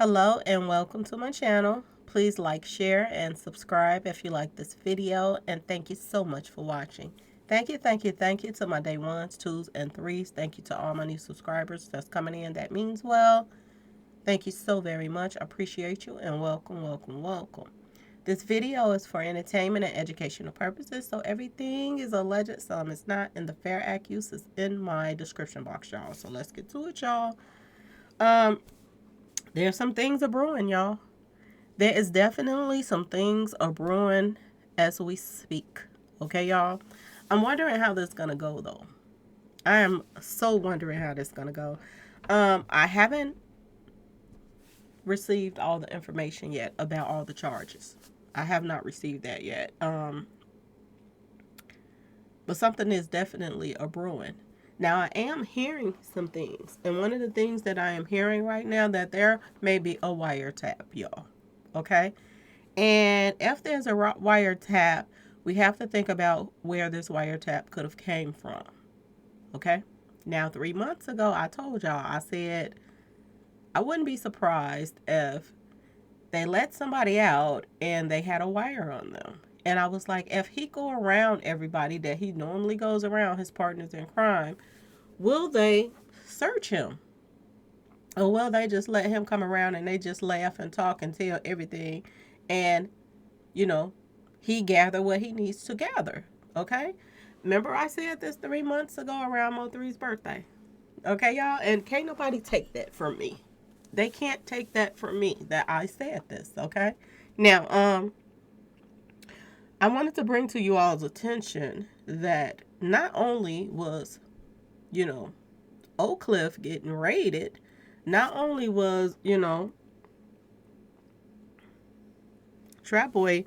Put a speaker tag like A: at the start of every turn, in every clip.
A: Hello and welcome to my channel. Please like, share, and subscribe if you like this video, and thank you so much for watching. Thank you to my day ones, twos, and threes. Thank you to all my new subscribers that's coming in. That means well. Thank you so very much. I appreciate you and welcome. This video is for entertainment and educational purposes, so everything is alleged, some is not, and the fair act use is in my description box, y'all. So let's get to it, y'all. There's some things a brewing, y'all. There is definitely some things a brewing as we speak. Okay, y'all? I'm wondering how this is going to go, though. I am so wondering how this is going to go. I haven't received all the information yet about all the charges. I have not received that yet. But something is definitely a brewing. Now, I am hearing some things. And one of the things that I am hearing right now, that there may be a wiretap, y'all. Okay? And if there's a wiretap, we have to think about where this wiretap could have came from. Okay? Now, 3 months ago, I told y'all, I said, I wouldn't be surprised if they let somebody out and they had a wire on them. And I was like, if he go around everybody that he normally goes around, his partners in crime, will they search him? Or will they just let him come around and they just laugh and talk and tell everything and, he gather what he needs to gather? Okay? Remember I said this 3 months ago around Mo3's birthday. Okay, y'all? And can't nobody take that from me. They can't take that from me that I said this, okay? Now, I wanted to bring to you all's attention that not only was, Oak Cliff getting raided, not only was, Trashboy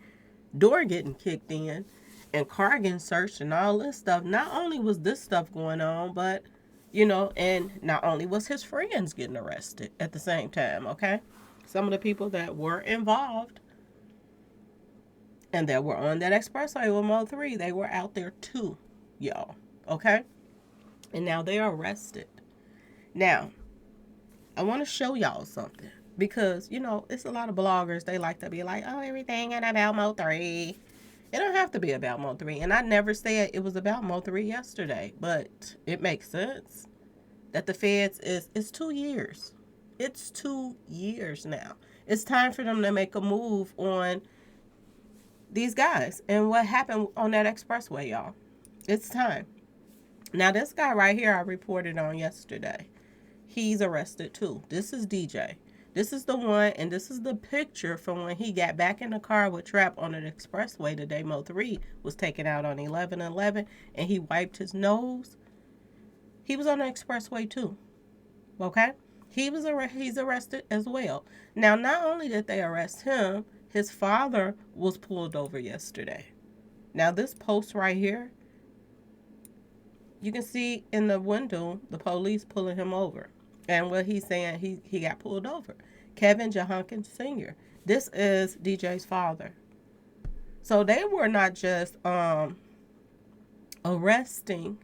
A: door getting kicked in and car getting searched and all this stuff, not only was this stuff going on, but, and not only was his friends getting arrested at the same time, okay? Some of the people that were involved and that were on that expressway with Mo3, they were out there too, y'all, okay? And now they're arrested. Now, I want to show y'all something because, it's a lot of bloggers. They like to be like, oh, everything ain't about Mo3. It don't have to be about Mo3. And I never said it was about Mo3 yesterday, but it makes sense that the feds it's 2 years. It's 2 years now. It's time for them to make a move on these guys and what happened on that expressway, y'all. It's time. Now, this guy right here I reported on yesterday, he's arrested too. This is DJ. This is the one, and this is the picture from when he got back in the car with Trap on an expressway the day Mo3 was taken out on 11/11, and he wiped his nose. He was on the expressway too. Okay? He's arrested as well. Now, not only did they arrest him, his father was pulled over yesterday. Now, this post right here, you can see in the window the police pulling him over. And what he's saying, he got pulled over. Kevin Jehunkins Sr. This is DJ's father. So they were not just arresting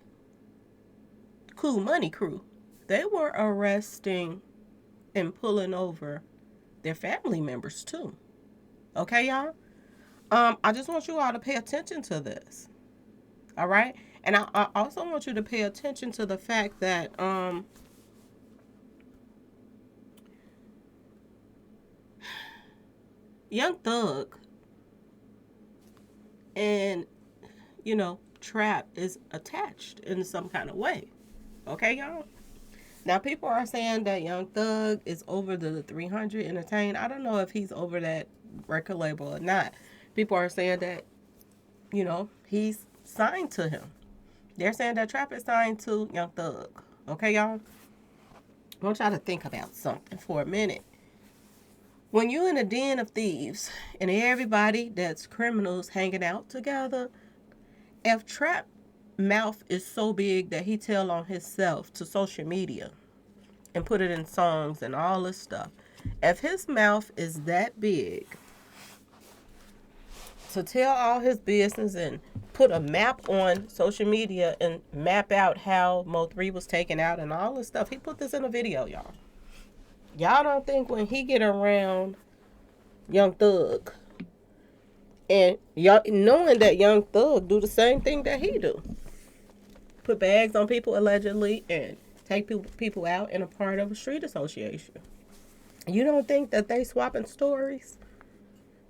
A: Cool Money Crew. They were arresting and pulling over their family members too. Okay, y'all? I just want you all to pay attention to this. All right? And I also want you to pay attention to the fact that Young Thug and, Trap is attached in some kind of way. Okay, y'all? Now, people are saying that Young Thug is over the 300 Entertain. I don't know if he's over that record label or not. People are saying that, he's signed to him. They're saying that Trap is signed to Young Thug. Okay, y'all? I want y'all to think about something for a minute. When you're in a den of thieves and everybody that's criminals hanging out together, if Trap mouth is so big that he tell on himself to social media and put it in songs and all this stuff, if his mouth is that big to tell all his business and put a map on social media and map out how Mo3 was taken out and all this stuff, he put this in a video, y'all. Y'all don't think when he get around Young Thug, and y'all knowing that Young Thug do the same thing that he do, put bags on people allegedly and take people out in a part of a street association. You don't think that they swapping stories?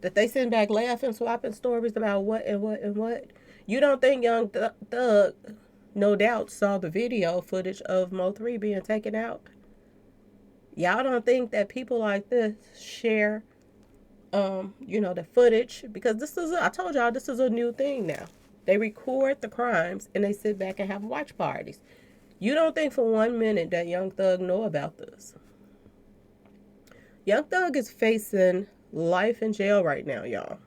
A: That they sitting back laughing, swapping stories about what and what and what? You don't think Young Thug, no doubt, saw the video footage of Mo3 being taken out? Y'all don't think that people like this share, the footage? Because I told y'all, this is a new thing now. They record the crimes and they sit back and have watch parties. You don't think for 1 minute that Young Thug know about this? Young Thug is facing life in jail right now, y'all.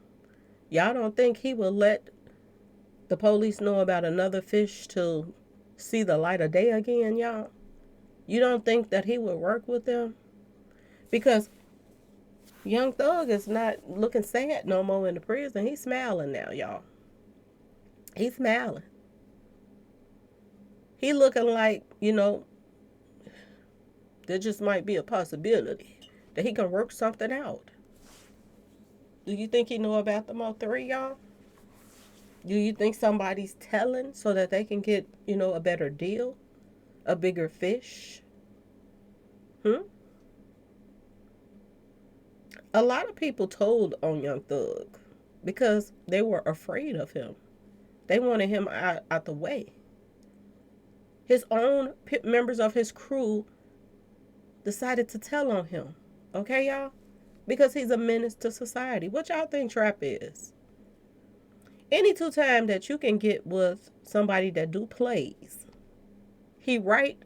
A: Y'all don't think he will let the police know about another fish to see the light of day again, y'all? You don't think that he would work with them? Because Young Thug is not looking sad no more in the prison. He's smiling now, y'all. He's smiling. He looking like, there just might be a possibility that he can work something out. Do you think he know about the Mo3, y'all? Do you think somebody's telling so that they can get, a better deal? A bigger fish? A lot of people told on Young Thug because they were afraid of him. They wanted him out the way. His own members of his crew decided to tell on him. Okay, y'all? Because he's a menace to society. What y'all think Trap is? Any two time that you can get with somebody that do plays, he write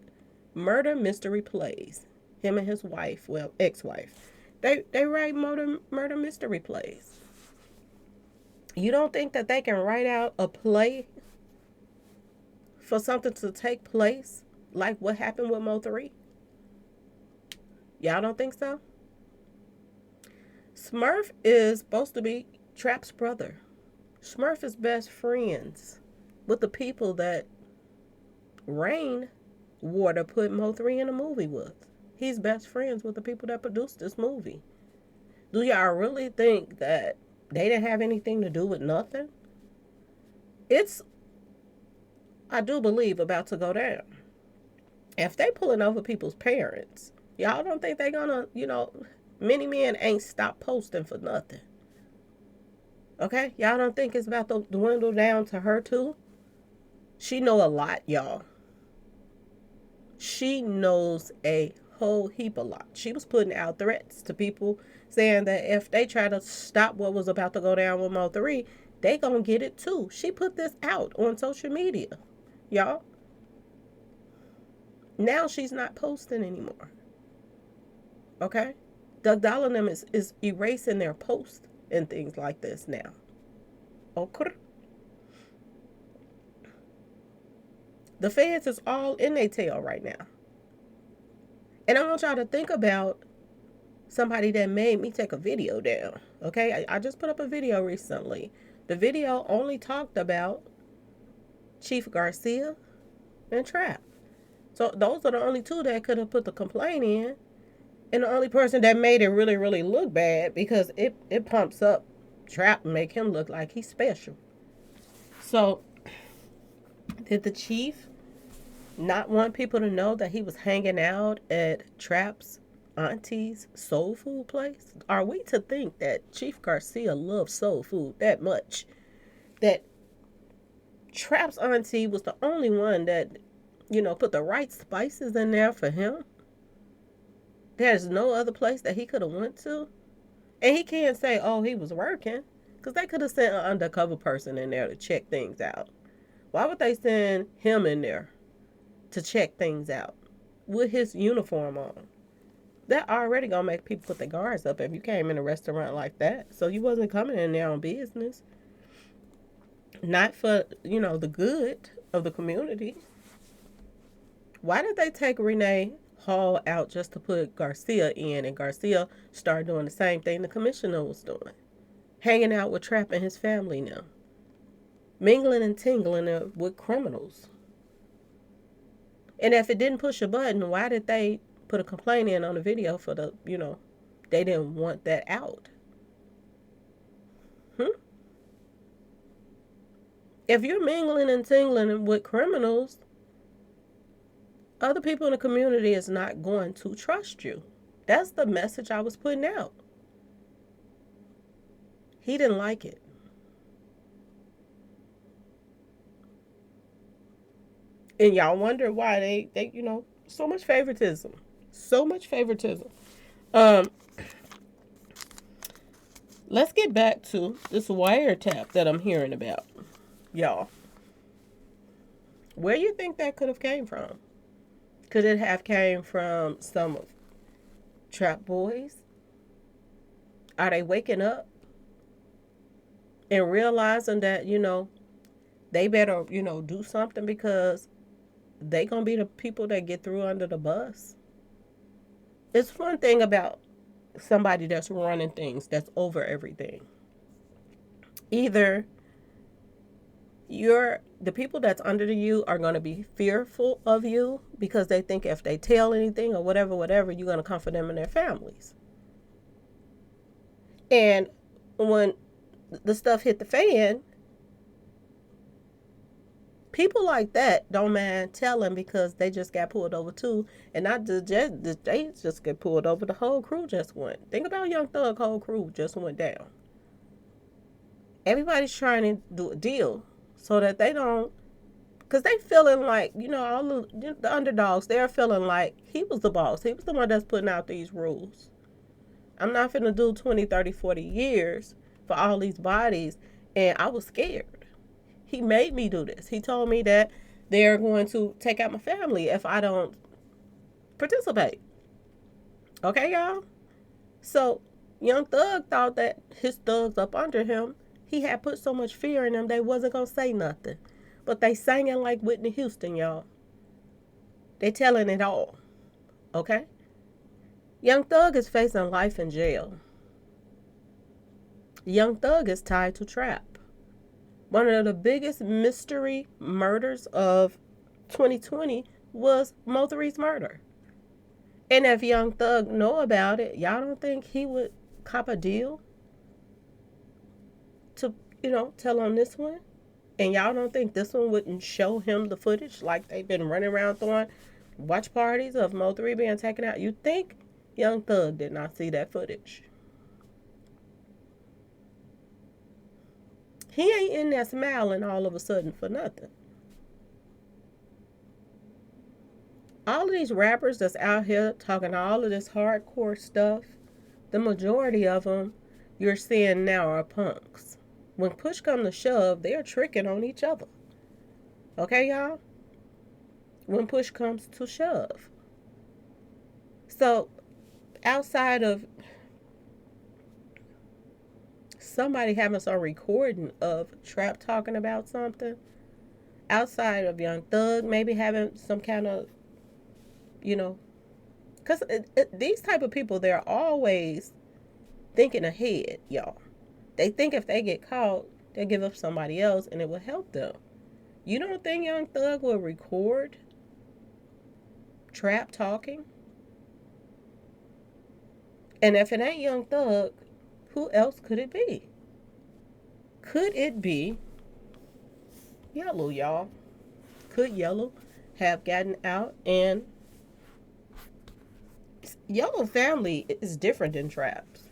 A: murder mystery plays. Him and his wife, well, ex-wife, they write murder mystery plays. You don't think that they can write out a play for something to take place like what happened with Mo3? Y'all don't think so? Smurf is supposed to be Trap's brother. Smurf is best friends with the people that Rainwater put Mo3 in a movie with. He's best friends with the people that produced this movie. Do y'all really think that they didn't have anything to do with nothing? It's, I do believe, about to go down. If they pulling over people's parents, y'all don't think they gonna, many men ain't stopped posting for nothing. Okay? Y'all don't think it's about to dwindle down to her too? She know a lot, y'all. She knows a whole heap of lot. She was putting out threats to people saying that if they try to stop what was about to go down with Mo3, they gonna get it too. She put this out on social media, y'all. Now she's not posting anymore. Okay? Doug Dollar is erasing their posts and things like this now. Okay? The feds is all in their tail right now. And I want y'all to think about somebody that made me take a video down. Okay? I just put up a video recently. The video only talked about Chief Garcia and Trap. So those are the only two that could have put the complaint in. And the only person that made it really, really look bad because it pumps up Trap and make him look like he's special. So did the chief not want people to know that he was hanging out at Trap's auntie's soul food place? Are we to think that Chief Garcia loves soul food that much? That Trap's auntie was the only one that, put the right spices in there for him? There's no other place that he could have went to? And he can't say, oh, he was working. Because they could have sent an undercover person in there to check things out. Why would they send him in there to check things out with his uniform on? That already gonna make people put their guards up if you came in a restaurant like that. So you wasn't coming in there on business. Not for, the good of the community. Why did they take Renee Hall out just to put Garcia in, and Garcia started doing the same thing the commissioner was doing? Hanging out with Trap and his family now. Mingling and tingling with criminals. And if it didn't push a button, why did they put a complaint in on the video for the, they didn't want that out. Hmm? If you're mingling and tingling with criminals, other people in the community is not going to trust you. That's the message I was putting out. He didn't like it. And y'all wonder why they so much favoritism. So much favoritism. Um, let's get back to this wiretap that I'm hearing about. Y'all. Where you think that could have came from? Could it have came from some of Trap Boys? Are they waking up and realizing that, they better, do something because they gonna be the people that get through under the bus? It's one thing about somebody that's running things, that's over everything. Either the people that's under you are going to be fearful of you because they think if they tell anything or whatever, you're going to come for them and their families. And when the stuff hit the fan, people like that don't mind telling because they just got pulled over too. And not just they just get pulled over, the whole crew just went. Think about Young Thug, whole crew just went down. Everybody's trying to do a deal so that they don't, because they feeling like, all the underdogs, they're feeling like he was the boss. He was the one that's putting out these rules. I'm not finna do 20, 30, 40 years for all these bodies. And I was scared. He made me do this. He told me that they're going to take out my family if I don't participate. Okay, y'all? So Young Thug thought that his thugs up under him, he had put so much fear in them they wasn't going to say nothing. But they singing like Whitney Houston, y'all. They telling it all. Okay? Young Thug is facing life in jail. Young Thug is tied to Trap. One of the biggest mystery murders of 2020 was Mo3's murder. And if Young Thug know about it, y'all don't think he would cop a deal to, tell on this one? And y'all don't think this one wouldn't show him the footage like they've been running around throwing watch parties of Mo3 being taken out? You think Young Thug did not see that footage? He ain't in there smiling all of a sudden for nothing. All of these rappers that's out here talking all of this hardcore stuff, the majority of them you're seeing now are punks. When push comes to shove, they're tricking on each other. Okay, y'all? When push comes to shove. So, outside of somebody having some recording of Trap talking about something, outside of Young Thug maybe having some kind of, because these type of people, they're always thinking ahead, y'all. They think if they get caught, they'll give up somebody else and it will help them. You don't think Young Thug will record Trap talking? And if it ain't Young Thug, who else could it be? Could it be Yellow, y'all? Could Yellow have gotten out? And Yellow family is different than Trap's.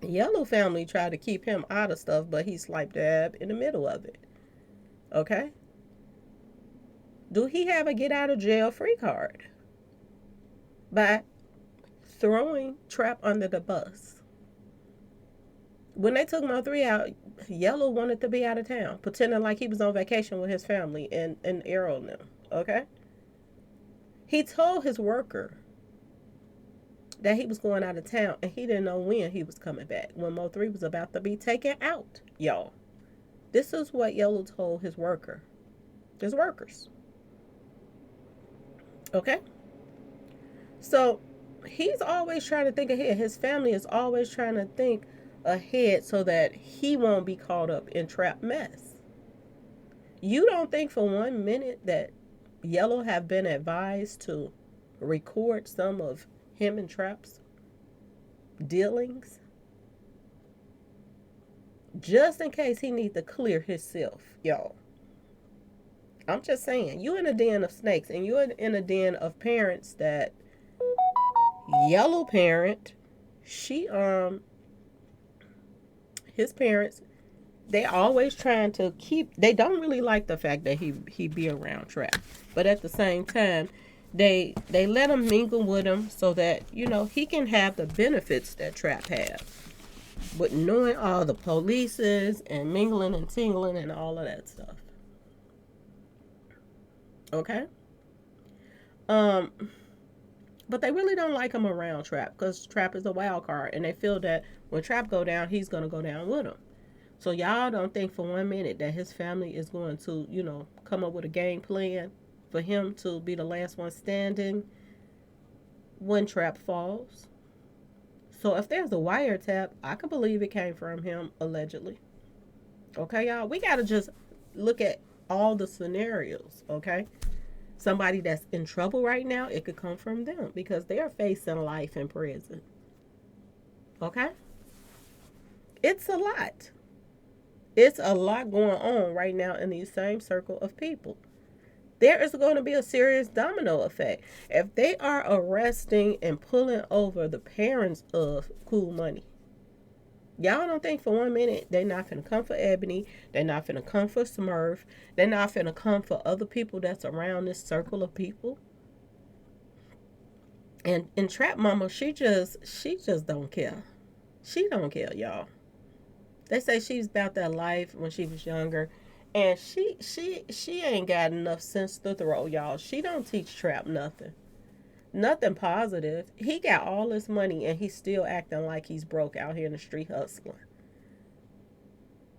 A: Yellow family tried to keep him out of stuff, but he's slap dab in the middle of it. Okay? Do he have a get out of jail free card? By throwing Trap under the bus. When they took Mo3 out, Yellow wanted to be out of town, pretending like he was on vacation with his family and Arrow and them. Okay? He told his worker that he was going out of town and he didn't know when he was coming back, when Mo3 was about to be taken out, y'all. This is what Yellow told his workers. Okay? So he's always trying to think ahead. His family is always trying to think ahead so that he won't be caught up in Trap mess. You don't think for 1 minute that Yellow have been advised to record some of him and Trap's dealings, just in case he needs to clear himself, y'all. I'm just saying, you in a den of snakes, and you're in a den of parents that yellow parent, she his parents, they always trying to keep, they don't really like the fact that he be around Trap, but at the same time they let him mingle with him so that, you know, he can have the benefits that Trap have, but knowing all the polices and mingling and tingling and all of that stuff. Okay. um but they really don't like him around Trap because Trap is a wild card, and they feel that when Trap go down, he's gonna go down with him. So y'all don't think for 1 minute that his family is going to, you know, come up with a game plan for him to be the last one standing when Trap falls. So if there's a wiretap, I can believe it came from him, allegedly. Okay, y'all? We got to just look at all the scenarios, okay? Somebody that's in trouble right now, it could come from them because they're facing life in prison. Okay? It's a lot. It's a lot going on right now in these same circle of people. There is going to be a serious domino effect. If they are arresting and pulling over the parents of Cool Money, y'all don't think for 1 minute they're not finna come for Ebony, they're not finna come for Smurf, they're not finna come for other people that's around this circle of people. And Trap Mama, she just don't care. She don't care, y'all. They say she's about that life when she was younger, and she ain't got enough sense to throw, y'all. She don't teach Trap nothing. Nothing positive. He got all this money and he's still acting like he's broke out here in the street hustling.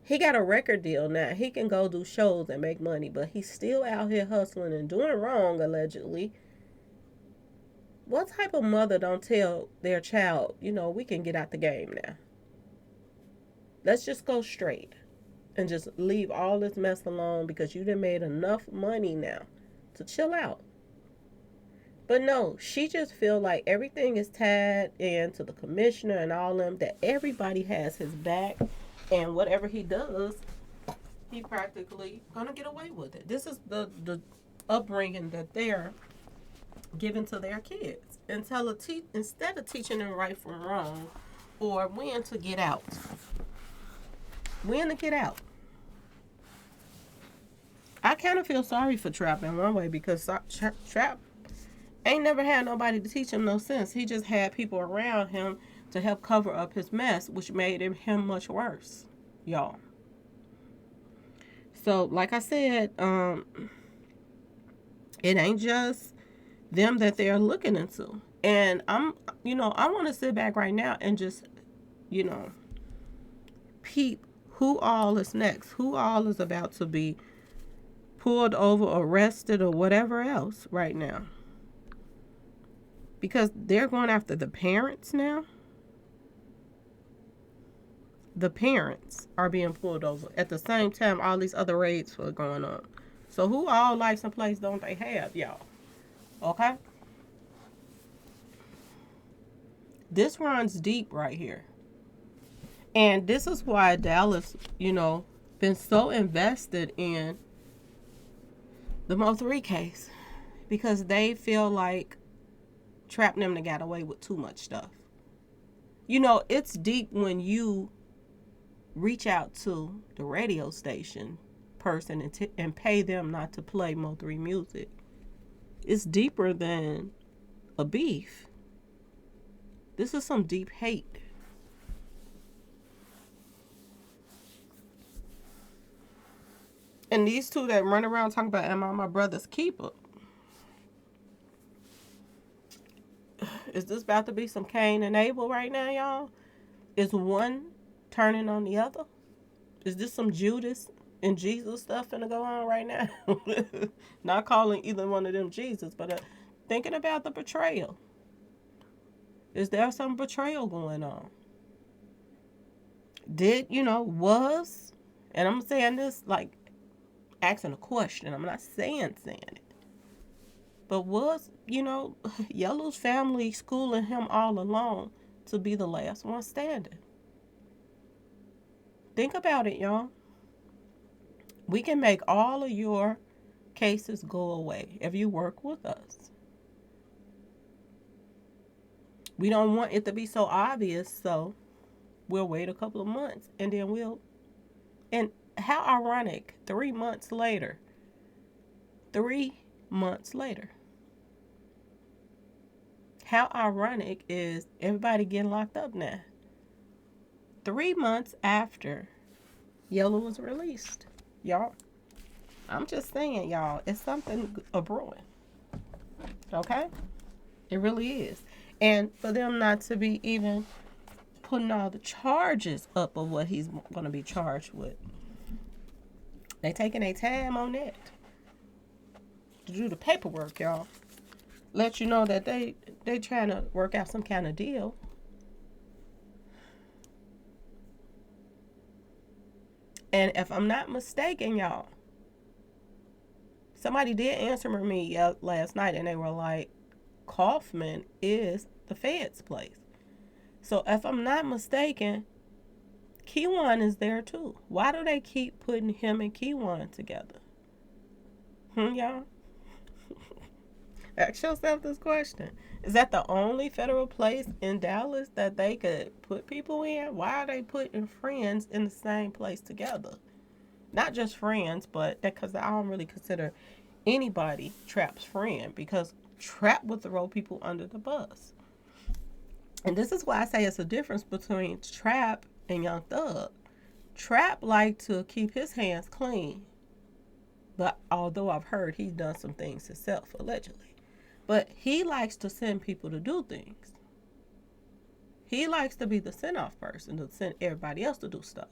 A: He got a record deal now. He can go do shows and make money, but he's still out here hustling and doing wrong, allegedly. What type of mother don't tell their child, you know, we can get out the game now? Let's just go straight and just leave all this mess alone because you done made enough money now to chill out. But no, she just feel like everything is tied into the commissioner and all them, that everybody has his back, and whatever he does, he practically gonna get away with it. This is the upbringing that they're giving to their kids. Instead of teaching them right from wrong or when to get out. When to get out. I kind of feel sorry for Trap in one way because Trap ain't never had nobody to teach him no sense. He just had people around him to help cover up his mess, which made him much worse, y'all. So, like I said, it ain't just them that they're looking into. And I want to sit back right now and just, peep who all is next, who all is about to be pulled over, arrested, or whatever else right now. Because they're going after the parents now. The parents are being pulled over. At the same time, all these other raids were going on. So who all license plates don't they have, y'all? Okay? This runs deep right here. And this is why Dallas, been so invested in the Mo3 case. Because they feel like Trap them to got away with too much stuff. It's deep when you reach out to the radio station person and pay them not to play Mo3 music. It's deeper than a beef. This is some deep hate. And these two that run around talking about, am I my brother's keeper? Is this about to be some Cain and Abel right now, y'all? Is one turning on the other? Is this some Judas and Jesus stuff finna go on right now? Not calling either one of them Jesus, but thinking about the betrayal. Is there some betrayal going on? Was, and I'm saying this like asking a question. I'm not saying it. But was, Yellow's family schooling him all along to be the last one standing? Think about it, y'all. We can make all of your cases go away if you work with us. We don't want it to be so obvious, so we'll wait a couple of months and then and how ironic, 3 months later. 3 months later. How ironic is everybody getting locked up now? 3 months after Yellow was released. Y'all, I'm just saying, y'all, it's something a brewing. Okay? It really is. And for them not to be even putting all the charges up of what he's going to be charged with. They taking their time on that to do the paperwork, y'all. Let you know that they trying to work out some kind of deal. And if I'm not mistaken, y'all, somebody did answer me last night, and they were like, Kaufman is the Fed's place. So if I'm not mistaken, Keywan is there too. Why do they keep putting him and Keywan together? Y'all? Ask yourself this question. Is that the only federal place in Dallas that they could put people in? Why are they putting friends in the same place together? Not just friends, but because I don't really consider anybody Trap's friend, because Trap would throw people under the bus. And this is why I say it's a difference between Trap and Young Thug. Trap like to keep his hands clean. But although I've heard he's done some things himself, allegedly. But he likes to send people to do things. He likes to be the send-off person to send everybody else to do stuff.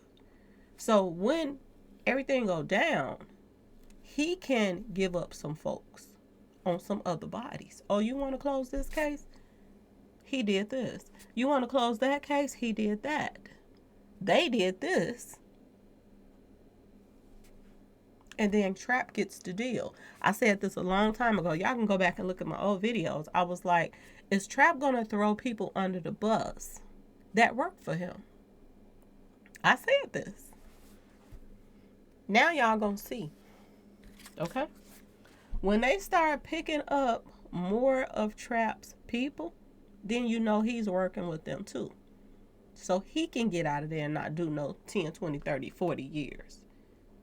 A: So when everything go down, he can give up some folks on some other bodies. Oh, you want to close this case? He did this. You want to close that case? He did that. They did this. And then Trap gets the deal. I said this a long time ago. Y'all can go back and look at my old videos. I was like, is Trap going to throw people under the bus that work for him? I said this. Now y'all going to see. Okay? When they start picking up more of Trap's people, then you know he's working with them too. So he can get out of there and not do no 10, 20, 30, 40 years.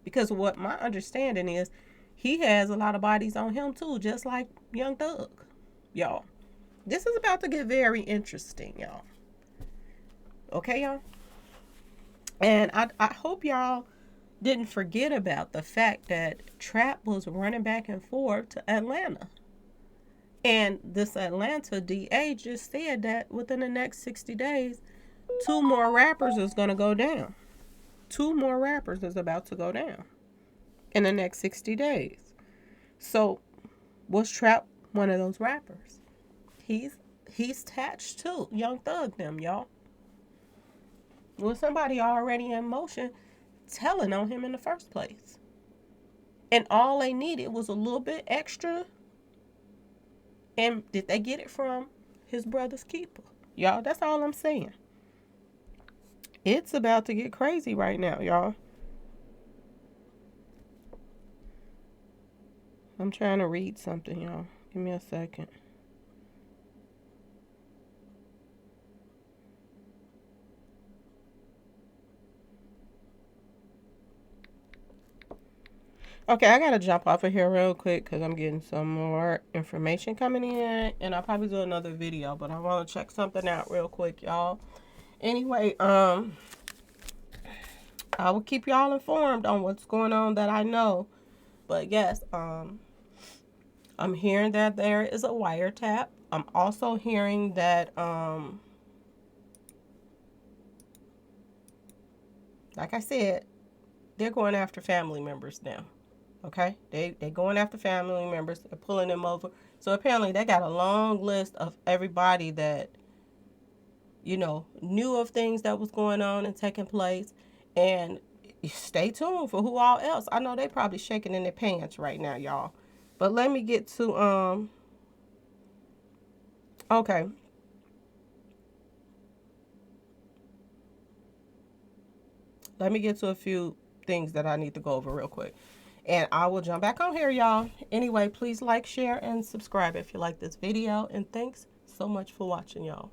A: Because what my understanding is, he has a lot of bodies on him too, just like Young Thug. Y'all, this is about to get very interesting, y'all. Okay, y'all? And I hope y'all didn't forget about the fact that Trap was running back and forth to Atlanta. And this Atlanta DA just said that within the next 60 days, 2 more rappers is going to go down. 2 more rappers is about to go down in the next 60 days. So, was Trap one of those rappers? He's attached to Young Thug them, y'all. Was somebody already in motion telling on him in the first place? And all they needed was a little bit extra. And did they get it from his brother's keeper? Y'all, that's all I'm saying. It's about to get crazy right now, y'all. I'm trying to read something, y'all. Give me a second. Okay, I gotta jump off of here real quick because I'm getting some more information coming in, and I'll probably do another video, but I want to check something out real quick, y'all. Anyway, I will keep y'all informed on what's going on that I know. But yes, I'm hearing that there is a wiretap. I'm also hearing that, like I said, they're going after family members now. Okay? They're going after family members. They're pulling them over. So apparently they got a long list of everybody that, knew of things that was going on and taking place. And stay tuned for who all else. I know they probably shaking in their pants right now, y'all. But let me get to Okay. Let me get to a few things that I need to go over real quick. And I will jump back on here, y'all. Anyway, please like, share, and subscribe if you like this video. And thanks so much for watching, y'all.